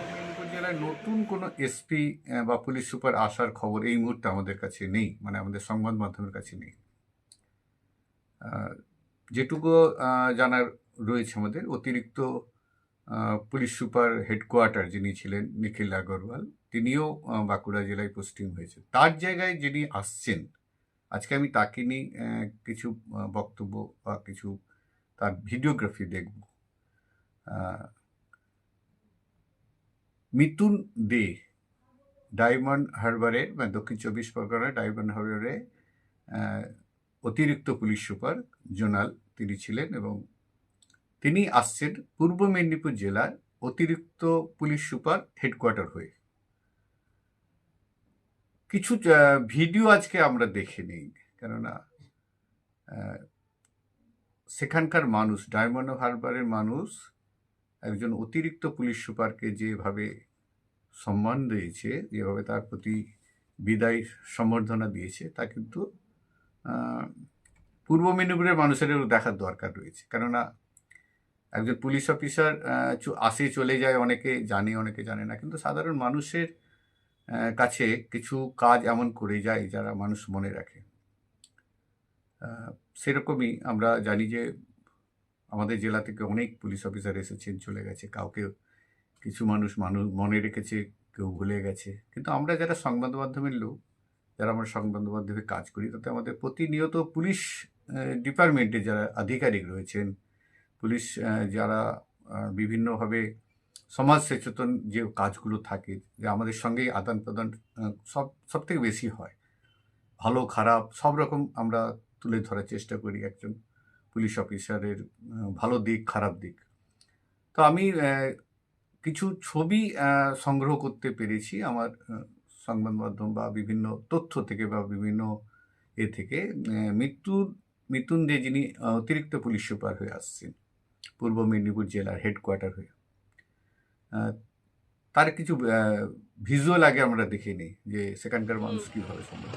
মেদিনীপুর জেলায় নতুন কোনো এসপি বা পুলিশ সুপার আসার খবর এই মুহূর্তে আমাদের কাছে নেই, মানে আমাদের সংবাদ মাধ্যমের কাছে নেই। যেটুকু জানার রয়েছে আমাদের, অতিরিক্ত পুলিশ সুপার হেডকোয়ার্টার যিনি ছিলেন নিখিল আগরওয়াল, তিনিও বাঁকুড়া জেলায় পোস্টিং হয়েছে। তার জায়গায় যিনি আসছেন, আজকে আমি তাকে নিয়ে কিছু বক্তব্য বা কিছু তার ভিডিওগ্রাফি দেখব। মিতুন দে ডায়মন্ড হারবারের, মানে দক্ষিণ চব্বিশ পরগনার ডায়মন্ড হারবারে অতিরিক্ত পুলিশ সুপার জোনাল তিনি ছিলেন, এবং তিনি আসছেন পূর্ব মেদিনীপুর জেলার অতিরিক্ত পুলিশ সুপার হেডকোয়ার্টার হয়ে। কিছু ভিডিও আজকে আমরা দেখে নিই, কেননা সেখানকার মানুষ, ডায়মন্ড হারবারের মানুষ একজন অতিরিক্ত পুলিশ সুপারকে যেভাবে সম্মান দিয়েছে, যেভাবে তার প্রতি বিদায় সম্বর্ধনা দিয়েছে, তা কিন্তু পূর্ব মেদিনীপুরের মানুষেরও দেখার দরকার রয়েছে। কেননা একজন পুলিশ অফিসার আসে চলে যায়, অনেকে জানে অনেকে জানে না, কিন্তু সাধারণ মানুষের কাছে কিছু কাজ এমন করে যায় যারা মানুষ মনে রাখে। সেরকমই আমরা জানি যে আমাদের জেলা থেকে অনেক পুলিশ অফিসার এসেছেন, চলে গেছে, কাউকে কিছু মানুষ মনে রেখেছে, কেউ ভুলে গেছে। কিন্তু আমরা যারা সংবাদ মাধ্যমের লোক, যারা আমরা সংবাদ মাধ্যমে কাজ করি, তাতে আমাদের প্রতিনিয়ত পুলিশ ডিপার্টমেন্টে যারা আধিকারিক রয়েছেন, পুলিশ যারা বিভিন্নভাবে সমাজ সচেতন যে কাজগুলো থাকে, যে আমাদের সঙ্গেই আদান প্রদান সব থেকে বেশি হয়, ভালো খারাপ সব রকম আমরা তুলে ধরার চেষ্টা করি একজন পুলিশ অফিসারের ভালো দিক খারাপ দিক। তো আমি কিছু ছবি সংগ্রহ করতে পেরেছি আমার সংবাদ মাধ্যম বা বিভিন্ন তথ্য থেকে বা বিভিন্ন থেকে। মিতুন দে যিনি অতিরিক্ত পুলিশ সুপার হয়ে আসছেন পূর্ব মেদিনীপুর জেলার হেডকোয়ার্টার হয়ে, তার কিছু ভিজুয়াল আগে আমরা দেখে নিই যে সেখানকার মানুষ কীভাবে সম্ভব।